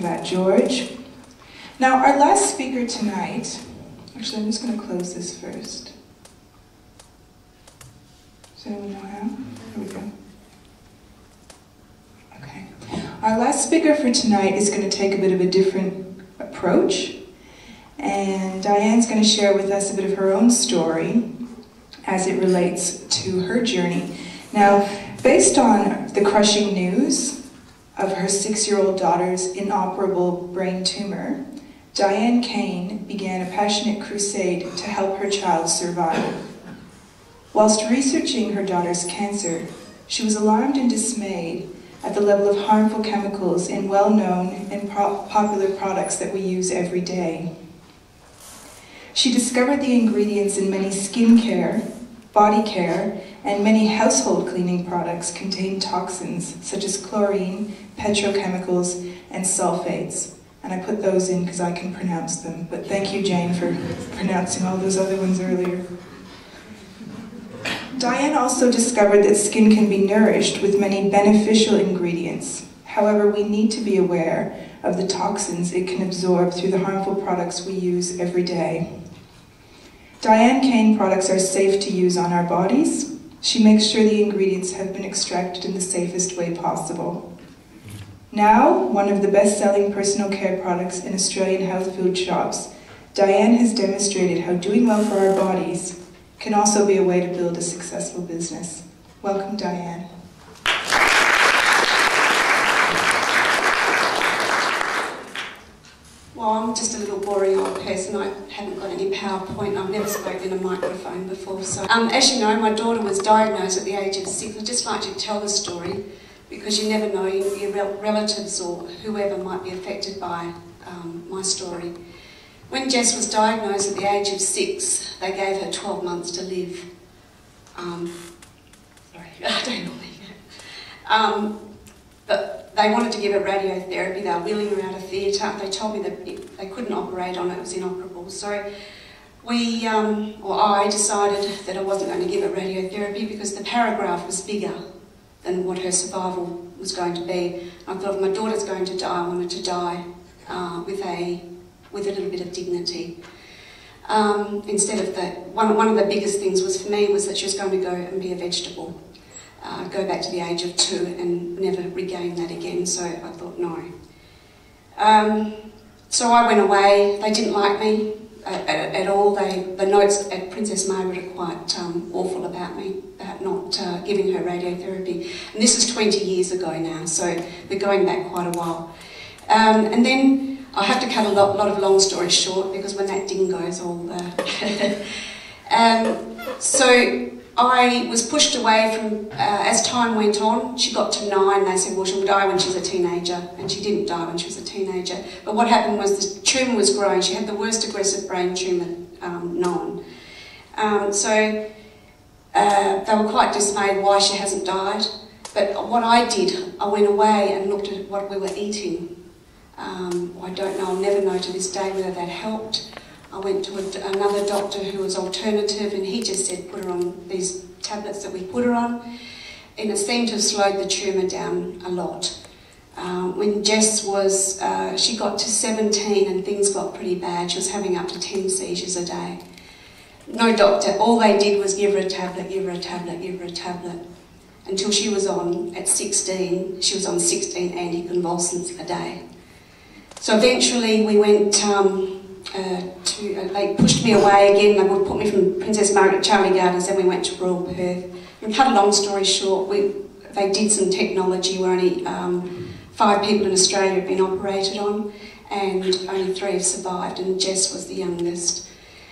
that, George. Now, our last speaker tonight, actually, I'm just going to close this first. Does anyone know how? Here we go. Okay. Our last speaker for tonight is going to take a bit of a different approach, and Diane's going to share with us a bit of her own story as it relates to her journey. Now, based on the crushing news of her 6-year-old daughter's inoperable brain tumor, Diane Kane began a passionate crusade to help her child survive. Whilst researching her daughter's cancer, she was alarmed and dismayed at the level of harmful chemicals in well-known and popular products that we use every day. She discovered the ingredients in many skincare, body care, and many household cleaning products contain toxins such as chlorine, petrochemicals, and sulfates. And I put those in because I can pronounce them, but thank you, Jane, for pronouncing all those other ones earlier. Diane also discovered that skin can be nourished with many beneficial ingredients. However, we need to be aware of the toxins it can absorb through the harmful products we use every day. Diane Kane products are safe to use on our bodies. She makes sure the ingredients have been extracted in the safest way possible. Now, one of the best-selling personal care products in Australian health food shops, Diane has demonstrated how doing well for our bodies can also be a way to build a successful business. Welcome, Diane. Well, I'm just a little boring old person. I haven't got any PowerPoint. I've never spoken in a microphone before. So, as you know, my daughter was diagnosed at the age of 6. I'd just like to tell the story because you never know, your relatives or whoever might be affected by my story. When Jess was diagnosed at the age of 6, they gave her 12 months to live. Sorry, I don't believe it. But they wanted to give her radiotherapy. They were wheeling her out of theatre. They told me that they couldn't operate on it. It was inoperable. So I decided that I wasn't going to give her radiotherapy because the paragraph was bigger than what her survival was going to be. I thought if my daughter's going to die, I wanted to die with a little bit of dignity. Instead of that, one of the biggest things was for me was that she was going to go and be a vegetable. Go back to the age of 2 and never regain that again, so I thought no. So I went away. They didn't like me at all. The notes at Princess Margaret are quite awful about me, about not giving her radiotherapy. And this is 20 years ago now, so we're going back quite a while. And then I have to cut a lot of long stories short because when that ding goes, all so I was pushed away from, as time went on, she got to 9, they said, well, she'll die when she's a teenager, and she didn't die when she was a teenager. But what happened was the tumour was growing. She had the worst aggressive brain tumour known. So they were quite dismayed why she hasn't died. But what I did, I went away and looked at what we were eating. I don't know, I'll never know to this day whether that helped. I went to another doctor who was alternative and he just said put her on these tablets that we put her on, and it seemed to have slowed the tumour down a lot. When Jess was, she got to 17 and things got pretty bad. She was having up to 10 seizures a day. No doctor, all they did was give her a tablet, give her a tablet, give her a tablet, until she was on, at 16, she was on 16 anticonvulsants a day. So eventually we went they pushed me away again. They would put me from Princess Margaret Charlie Gardens, then we went to rural Perth. And cut a long story short, they did some technology where only 5 people in Australia had been operated on, and only 3 have survived, and Jess was the youngest.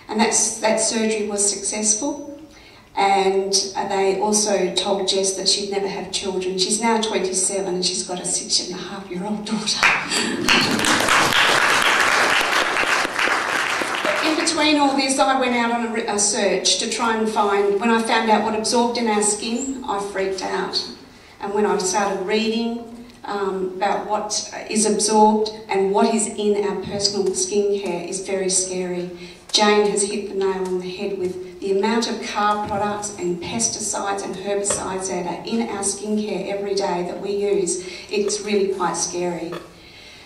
And that surgery was successful, and they also told Jess that she'd never have children. She's now 27 and she's got a 6.5-year-old daughter. In between all this, I went out on a search to try and find, when I found out what absorbed in our skin, I freaked out. And when I started reading about what is absorbed and what is in our personal skincare is very scary. Jane has hit the nail on the head with the amount of car products and pesticides and herbicides that are in our skincare every day that we use. It's really quite scary.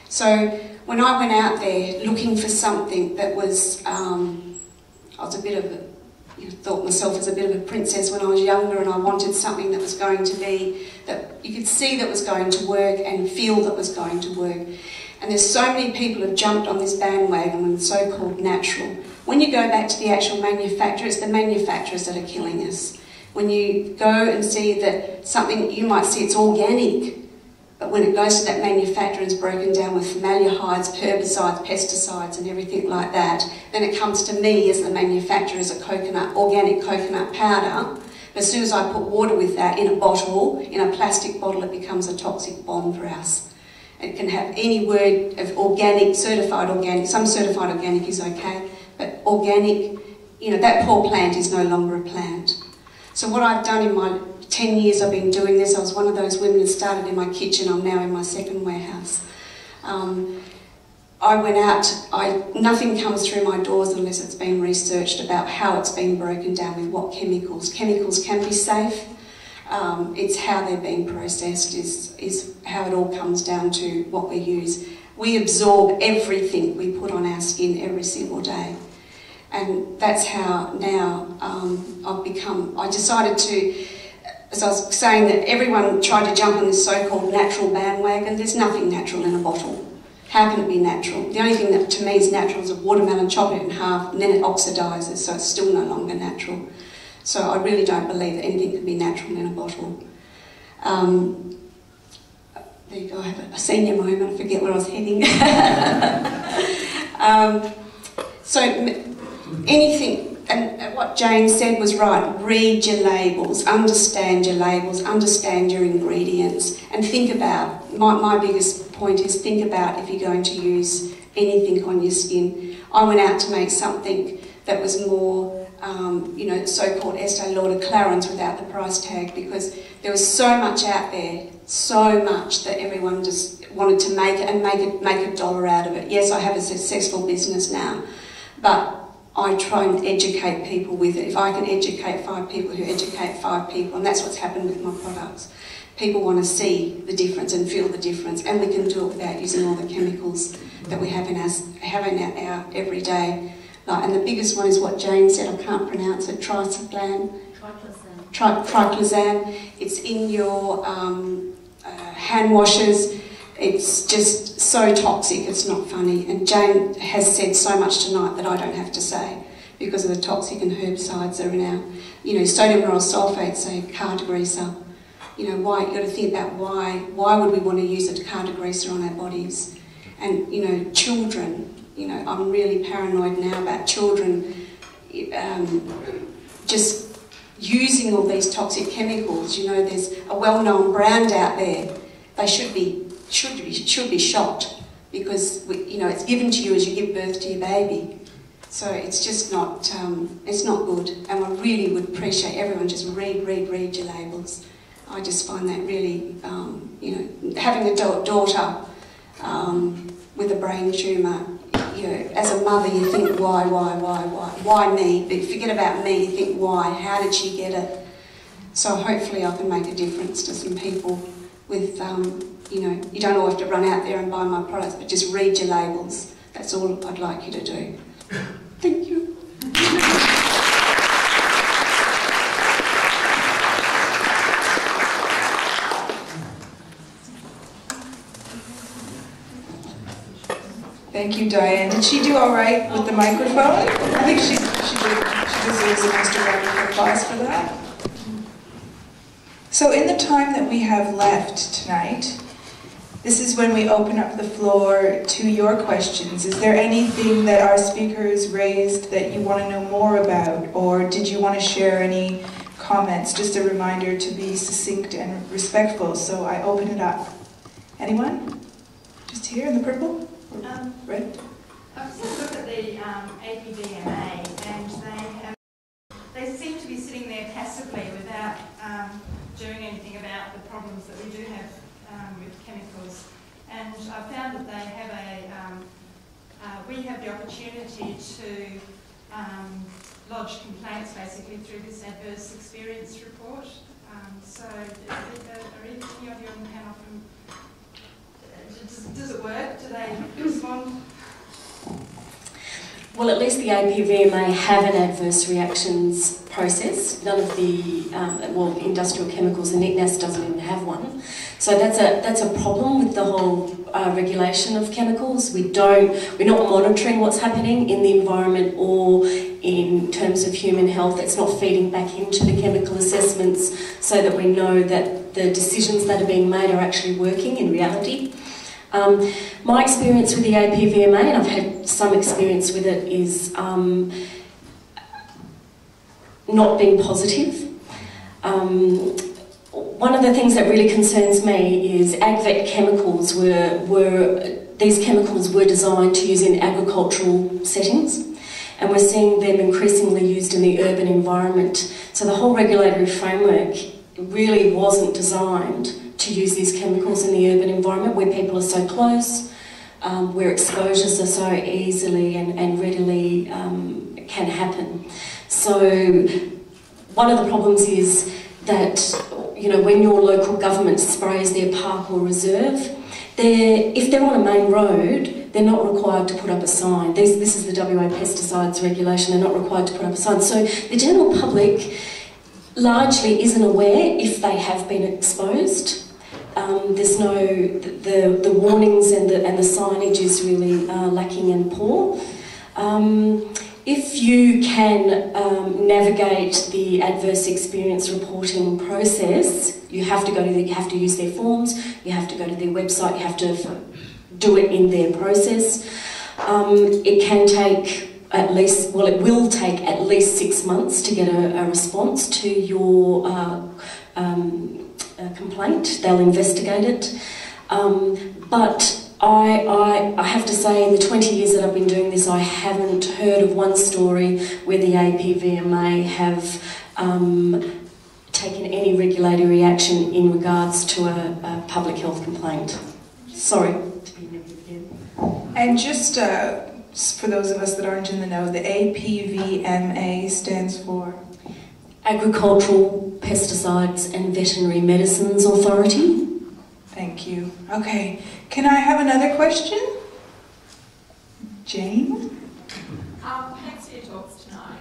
So when I went out there looking for something that was, I was a bit of a, thought myself as a bit of a princess when I was younger, and I wanted something that was going to be, that you could see that was going to work and feel that was going to work. And there's so many people who have jumped on this bandwagon and so-called natural. When you go back to the actual manufacturer, it's the manufacturers that are killing us. When you go and see that something, you might see it's organic, but when it goes to that manufacturer and it's broken down with formaldehydes, herbicides, pesticides and everything like that, then it comes to me as the manufacturer as a coconut, organic coconut powder. But as soon as I put water with that in a bottle, in a plastic bottle, it becomes a toxic bomb for us. It can have any word of organic, certified organic. Some certified organic is okay, but organic, that poor plant is no longer a plant. So what I've done in my 10 years I've been doing this, I was one of those women that started in my kitchen. I'm now in my second warehouse. I went out, nothing comes through my doors unless it's been researched about how it's been broken down with what chemicals. Chemicals can be safe. It's how they're being processed is how it all comes down to what we use. We absorb everything we put on our skin every single day. And that's how now I decided to, as I was saying, that everyone tried to jump on this so-called natural bandwagon. There's nothing natural in a bottle. How can it be natural? The only thing that to me is natural is a watermelon, chop it in half, and then it oxidises, so it's still no longer natural. So I really don't believe that anything can be natural in a bottle. There you go, I have a senior moment, I forget where I was heading. So anything, and what Jane said was right, read your labels, understand your labels, understand your ingredients, and think about, my biggest point is think about if you're going to use anything on your skin. I went out to make something that was more, so-called Estee Lauder Clarins without the price tag, because there was so much out there, so much that everyone just wanted to make it and make a dollar out of it. Yes, I have a successful business now, but I try and educate people with it. If I can educate 5 people who educate 5 people, and that's what's happened with my products. People want to see the difference and feel the difference, and we can do it without using all the chemicals that we have in our everyday. And the biggest one is what Jane said, I can't pronounce it, triclosan. It's in your hand washes. It's just so toxic, it's not funny. And Jane has said so much tonight that I don't have to say because of the toxic and herbicides that are in our, sodium lauryl sulfate's a car degreaser. Why, you've got to think about why would we want to use a car degreaser on our bodies? And, children, I'm really paranoid now about children just using all these toxic chemicals. There's a well-known brand out there. They should be shocked because it's given to you as you give birth to your baby. So it's just not it's not good. And I really would appreciate everyone just read your labels. I just find that really having a daughter with a brain tumour. As a mother, you think, why me? But forget about me, you think, why? How did she get it? So hopefully I can make a difference to some people with, you don't all have to run out there and buy my products, but just read your labels. That's all I'd like you to do. Thank you. Thank you, Diane. Did she do all right with the microphone? I think she deserves an extra round of applause for that. So in the time that we have left tonight, this is when we open up the floor to your questions. Is there anything that our speakers raised that you want to know more about, or did you want to share any comments? Just a reminder to be succinct and respectful, so I open it up. Anyone? Just here in the purple? Red? I've just looked at the APDMA, and they seem to be sitting there passively without doing anything about the problems that we do have with chemicals. And I found that they have we have the opportunity to lodge complaints basically through this adverse experience report. So are any of you on the panel Does it work? Do they respond? Well, at least the APVMA have an adverse reactions process. None of the industrial chemicals, and NICNAS doesn't even have one. So that's a problem with the whole regulation of chemicals. We're not monitoring what's happening in the environment or in terms of human health. It's not feeding back into the chemical assessments so that we know that the decisions that are being made are actually working in reality. My experience with the APVMA, and I've had some experience with it, is not being positive. One of the things that really concerns me is AgVet chemicals these chemicals were designed to use in agricultural settings, and we're seeing them increasingly used in the urban environment. So the whole regulatory framework really wasn't designed to use these chemicals in the urban environment where people are so close, where exposures are so easily and readily can happen. So one of the problems is that, you know, when your local government sprays their park or reserve, if they're on a main road, they're not required to put up a sign. This is the WA pesticides regulation, they're not required to put up a sign. So the general public largely isn't aware if they have been exposed. There's no, the warnings and the signage is really lacking and poor. If you can navigate the adverse experience reporting process, you have to use their forms, you have to go to their website, you have to do it in their process. It can take it will take at least 6 months to get a response to your complaint. They'll investigate it. But I have to say, in the 20 years that I've been doing this, I haven't heard of one story where the APVMA have taken any regulatory action in regards to a public health complaint. Sorry to be negative again. And just for those of us that aren't in the know, the APVMA stands for? Agricultural, Pesticides and Veterinary Medicines Authority. Thank you. Okay, can I have another question? Jane? Thanks for your talks tonight.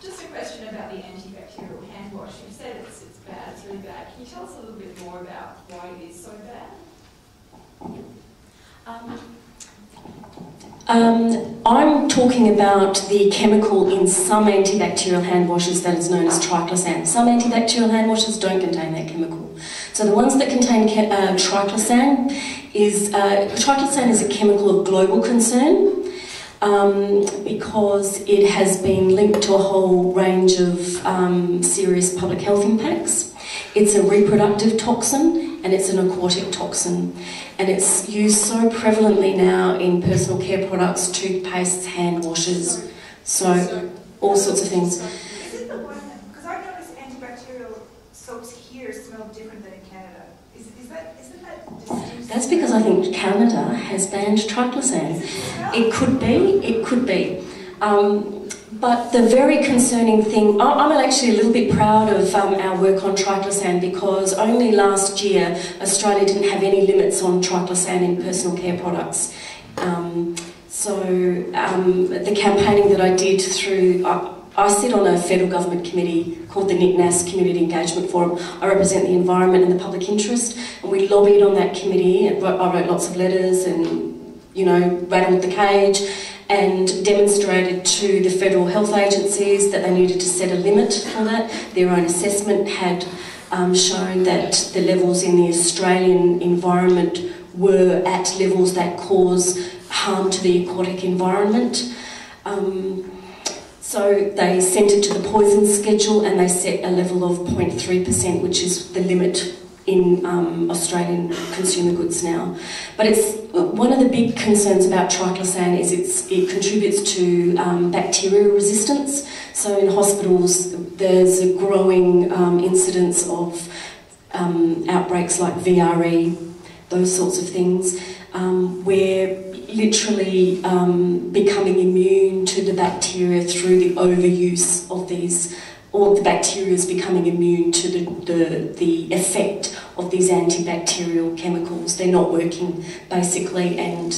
Just a question about the antibacterial hand wash. You said it's bad, it's really bad. Can you tell us a little bit more about why it is so bad? I'm talking about the chemical in some antibacterial hand washes that is known as triclosan. Some antibacterial hand washes don't contain that chemical. So the ones that contain triclosan is a chemical of global concern because it has been linked to a whole range of serious public health impacts. It's a reproductive toxin and it's an aquatic toxin, and it's used so prevalently now in personal care products, toothpastes, hand washes, so all sorts of things. Is it the one, because I've noticed antibacterial soaps here smell different than in Canada. Isn't that distinct? That's because I think Canada has banned triclosan. It could be. But the very concerning thing, I'm actually a little bit proud of our work on triclosan, because only last year Australia didn't have any limits on triclosan in personal care products. The campaigning that I did through, I sit on a federal government committee called the NICNAS Community Engagement Forum. I represent the environment and the public interest, and we lobbied on that committee. I wrote lots of letters and, you know, rattled the cage and demonstrated to the federal health agencies that they needed to set a limit for that. Their own assessment had shown that the levels in the Australian environment were at levels that cause harm to the aquatic environment. So they sent it to the poison schedule and they set a level of 0.3%, which is the limit in Australian consumer goods now. But it's one of the big concerns about triclosan is it contributes to bacterial resistance. So in hospitals there's a growing incidence of outbreaks like VRE, those sorts of things, where literally becoming immune to the bacteria through the overuse of these all the bacteria is becoming immune to the effect of these antibacterial chemicals. They're not working, basically, and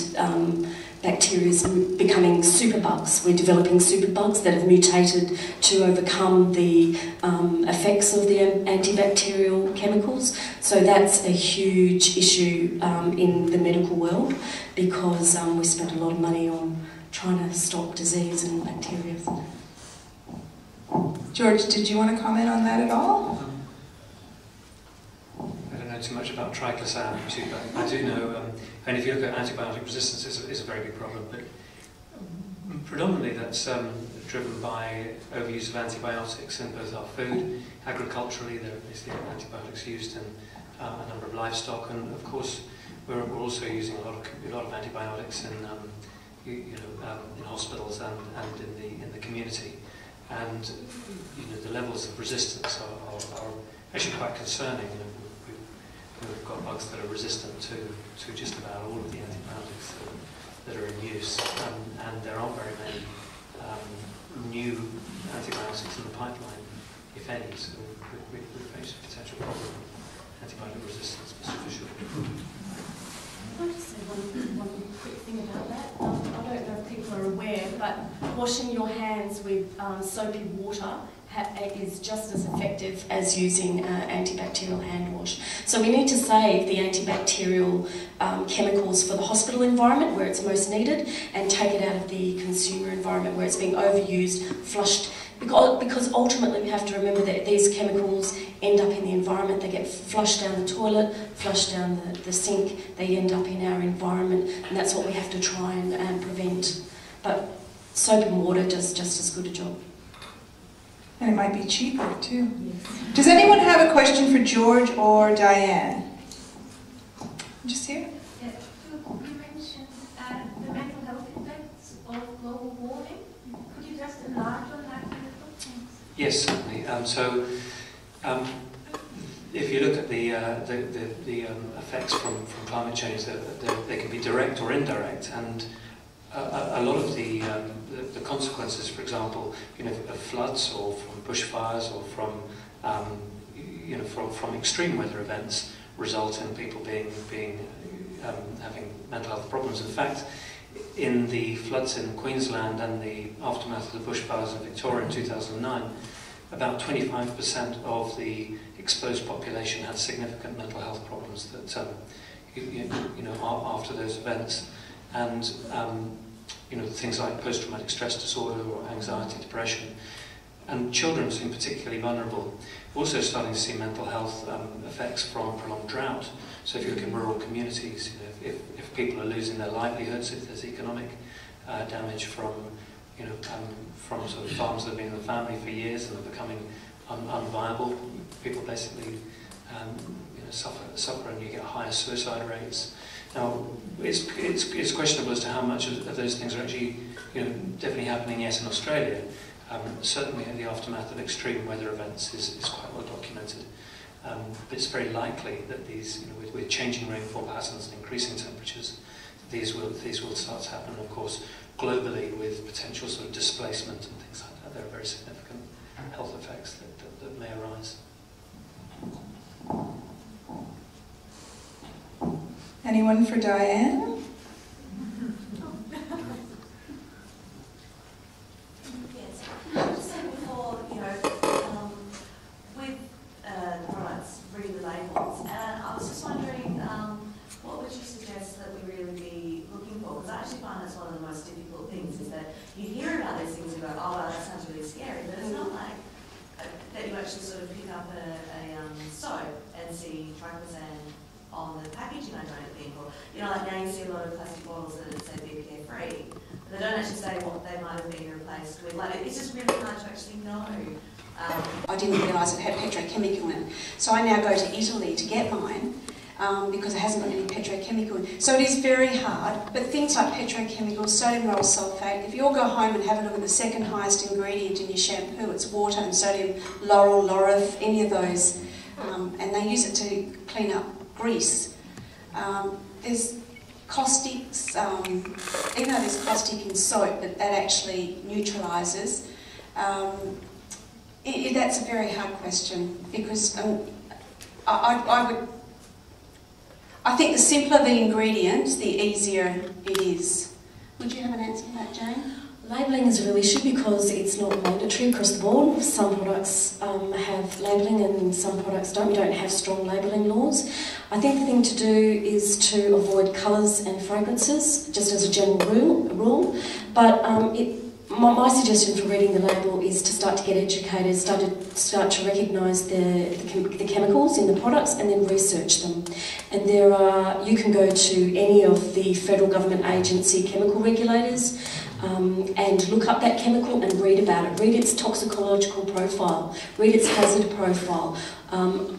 bacteria is becoming superbugs. We're developing superbugs that have mutated to overcome the effects of the antibacterial chemicals. So that's a huge issue in the medical world, because we spend a lot of money on trying to stop disease and bacteria. George, did you want to comment on that at all? I don't know too much about triclosan, but I do know, and if you look at antibiotic resistance, it's a very big problem, but predominantly that's driven by overuse of antibiotics in both our food. Agriculturally, there are antibiotics used in a number of livestock, and of course we're also using a lot of antibiotics in hospitals and in the community. And the levels of resistance are actually quite concerning. We've got bugs that are resistant to just about all of the antibiotics that are in use, and there aren't very many new antibiotics in the pipeline, if any. So we face a potential problem with antibiotic resistance for sure. Can I just say one quick thing about that? I don't know if people are aware, but washing your hands with soapy water is just as effective as using antibacterial hand wash. So we need to save the antibacterial chemicals for the hospital environment where it's most needed, and take it out of the consumer environment where it's being overused, flushed. Because ultimately we have to remember that these chemicals end up in the environment. They get flushed down the toilet, flushed down the sink, they end up in our environment, and that's what we have to try and prevent. But soap and water does just as good a job. And it might be cheaper too. Yes. Does anyone have a question for George or Diane? Just here? Yeah, you mentioned the mental health effects of global warming. Could you just enlarge on that a little? Yes, certainly. If you look at the effects from climate change, they can be direct or indirect, and a lot of the consequences, for example, of floods or from bushfires or from from extreme weather events, result in people having mental health problems. In fact, in the floods in Queensland and the aftermath of the bushfires in Victoria in 2009, about 25% of the exposed population had significant mental health problems that after those events, and things like post-traumatic stress disorder or anxiety, depression, and children seem particularly vulnerable. Also starting to see mental health effects from prolonged drought. So if you look in rural communities, if people are losing their livelihoods, if there's economic damage from sort of farms that have been in the family for years and are becoming unviable, people basically suffer, and you get higher suicide rates. Now, it's questionable as to how much of those things are actually definitely happening. Yes, in Australia, certainly in the aftermath of extreme weather events is quite well documented. But it's very likely that these, with changing rainfall patterns and increasing temperatures, these will start to happen. And of course, globally, with potential sort of displacement and things like that, there are very significant health effects that may arise. Anyone for Diane? Yes. I was saying before, with the products, reading the labels, and I was just wondering, what would you suggest that we really be looking for? Because I actually find that's one of the most difficult things, is that you hear about these things and go, oh, well, that sounds really scary, but it's not like that you actually sort of pick up a soap and see triclosan on the packaging, I don't think, or like now you see a lot of plastic bottles that say BPA free, but they don't actually say what they might have been replaced with. Like, it's just really hard to actually know. I didn't realise it had petrochemical in it, so I now go to Italy to get mine because it hasn't got any petrochemical in it. So it is very hard, but things like petrochemicals, sodium lauryl sulphate, if you all go home and have a look at the second highest ingredient in your shampoo, it's water and sodium lauryl, laureth, any of those, and they use it to clean up grease. There's caustics, even though there's caustic in soap, but that actually neutralises. That's a very hard question, because I think the simpler the ingredients, the easier it is. Would you have an answer to that, Jane? Labelling is a real issue because it's not mandatory across the board. Some products have labelling and some products don't. We don't have strong labelling laws. I think the thing to do is to avoid colours and fragrances, just as a general rule. But my suggestion for reading the label is to start to get educated, start to recognise the chemicals in the products and then research them. And you can go to any of the federal government agency chemical regulators and look up that chemical and read about it. Read its toxicological profile, read its hazard profile.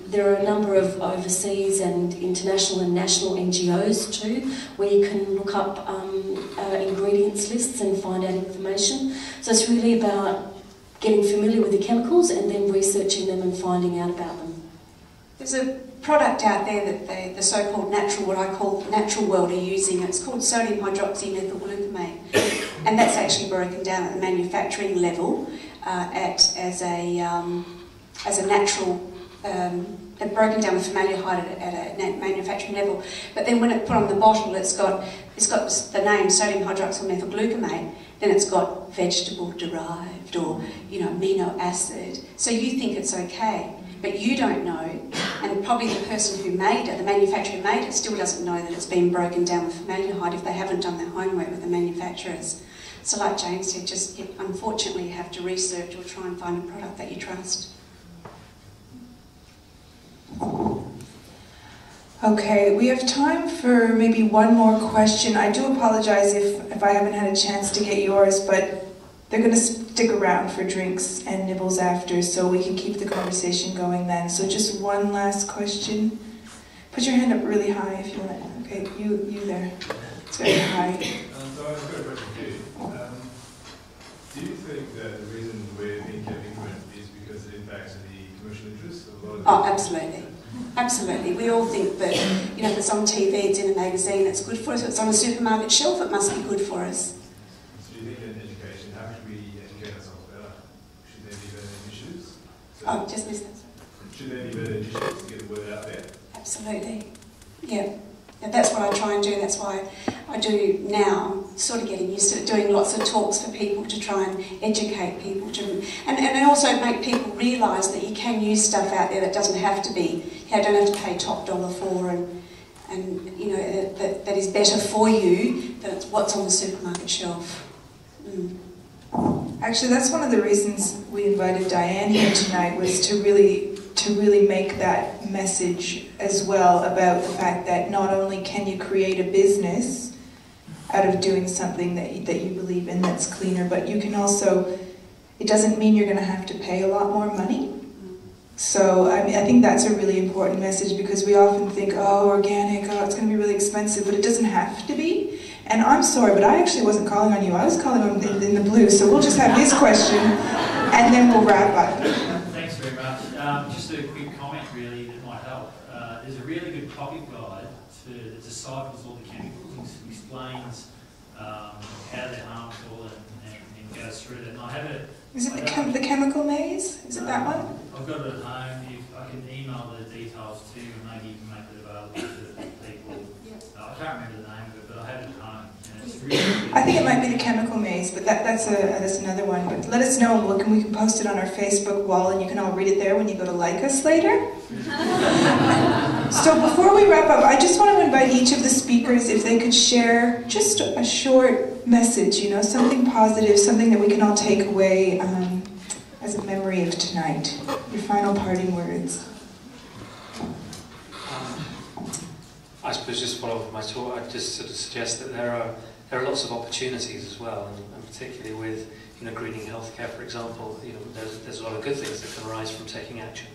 There are a number of overseas and international and national NGOs too, where you can look up ingredients lists and find out information. So it's really about getting familiar with the chemicals and then researching them and finding out about them. There's a product out there that the so-called natural, what I call natural world, are using. It's called sodium hydroxymethylglutamate, and that's actually broken down at the manufacturing level as a natural. They've broken down the formaldehyde at a manufacturing level, but then when it's put on the bottle, it's got the name sodium hydroxymethylglutamate. Then it's got vegetable derived or amino acid. So you think it's okay, but you don't know, and probably the person who made it, the manufacturer who made it, still doesn't know that it's been broken down with formaldehyde if they haven't done their homework with the manufacturers. So like Jane said, unfortunately you have to research or try and find a product that you trust. Okay, we have time for maybe one more question. I do apologize if I haven't had a chance to get yours, but they're going to stick around for drinks and nibbles after, so we can keep the conversation going then. So just one last question. Put your hand up really high if you want. Okay, you there. It's very high. So I've got a question for you. Do you think that the reason we're being kept ignorant is because it impacts the commercial interests of a lot of Oh, absolutely. Absolutely. We all think that, if it's on TV, it's in a magazine, it's good for us. If it's on a supermarket shelf, it must be good for us. So do you think in education, how should we educate ourselves better? Should there be better initiatives? Just missed that. Should there be better initiatives to get the word out there? Absolutely. Yeah. And that's what I try and do. That's why I do now, sort of getting used to it, doing lots of talks for people to try and educate people and also make people realise that you can use stuff out there that doesn't have to be, don't have to pay top dollar for, and that is better for you than what's on the supermarket shelf. Actually, that's one of the reasons we invited Diane here tonight, was to really make that message as well about the fact that not only can you create a business out of doing something that you believe in that's cleaner, but you can also, it doesn't mean you're going to have to pay a lot more money. So I think that's a really important message, because we often think, organic, it's going to be really expensive, but it doesn't have to be. And I'm sorry, but I actually wasn't calling on you. I was calling on in the blue, so we'll just have his question and then we'll wrap up. Thanks very much. Just a quick comment really that might help. There's a really good topic guide that disciples all the chemicals and explains how they're harmful and goes through that. And I have it. Is it the chemical maze? Is it that one? I've got it at home. If I can email the details to you, and maybe you can make it available to people. I can't remember the name of it, but I have it at home. And it's really good. I think it might be the chemical maze, but that's another one. But let us know, and we can post it on our Facebook wall, and you can all read it there when you go to like us later. So before we wrap up, I just want to invite each of the speakers, if they could share just a short message, something positive, something that we can all take away as a memory of tonight. Your final parting words. I suppose just follow up with my talk, I'd just sort of suggest that there are lots of opportunities as well, and particularly with greening healthcare, for example. There's a lot of good things that can arise from taking action.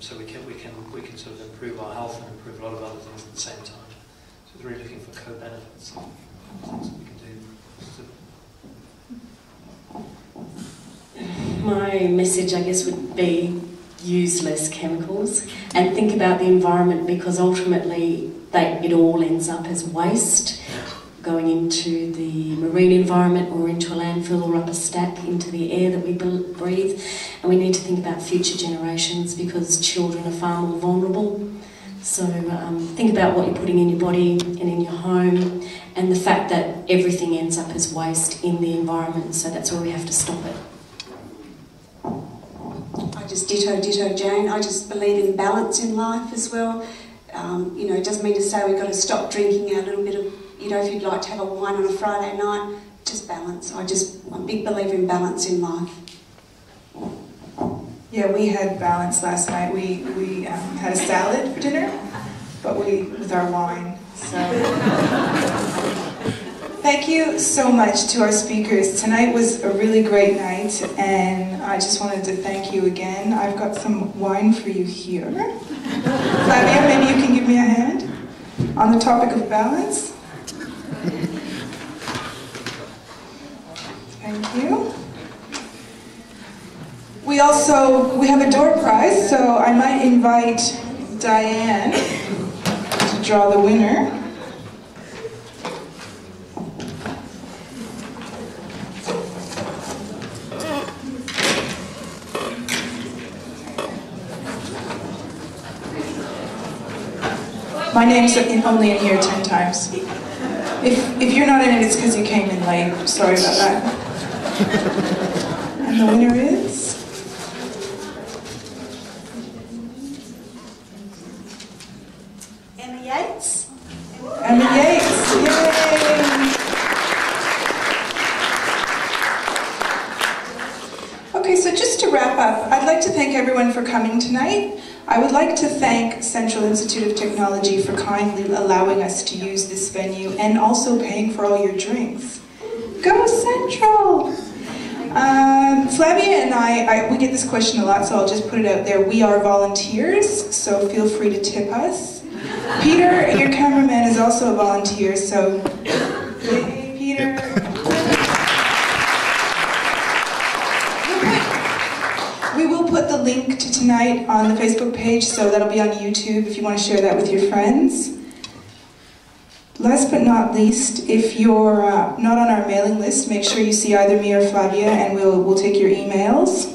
So we can sort of improve our health and improve a lot of other things at the same time. So we're really looking for co-benefits and things that we can do. My message, I guess, would be use less chemicals and think about the environment, because ultimately it all ends up as waste. going into the marine environment or into a landfill or up a stack into the air that we breathe. And we need to think about future generations because children are far more vulnerable. So think about what you're putting in your body and in your home, and the fact that everything ends up as waste in the environment, so that's where we have to stop it. I just ditto Jane. I just believe in balance in life as well. You know, it doesn't mean to say we've got to stop drinking a little bit of, you know, if you'd like to have a wine on a Friday night, just balance. I'm a big believer in balance in life. Yeah, we had balance last night. We had a salad for dinner, but with our wine. So thank you so much to our speakers. Tonight was a really great night, and I just wanted to thank you again. I've got some wine for you here. Flavia, maybe you can give me a hand on the topic of balance. Thank you. We have a door prize, so I might invite Diane to draw the winner. My name's only in here 10 times. If you're not in it, it's because you came in late. Sorry about that. And the winner is... Emma Yates. Emma Yates. Yay! Okay, so just to wrap up, I'd like to thank everyone for coming tonight. I would like to thank Central Institute of Technology for kindly allowing us to use this venue and also paying for all your drinks. Go Central! Flavia and I, we get this question a lot, so I'll just put it out there. We are volunteers, so feel free to tip us. Peter, your cameraman, is also a volunteer, so hey, Peter. We will put the link to tonight on the Facebook page, so that'll be on YouTube if you want to share that with your friends. Last but not least, if you're not on our mailing list, make sure you see either me or Flavia, and we'll take your emails.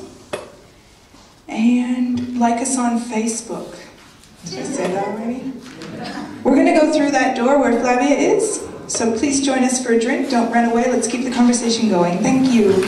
And like us on Facebook. Did I say that already? We're going to go through that door where Flavia is, so please join us for a drink. Don't run away. Let's keep the conversation going. Thank you.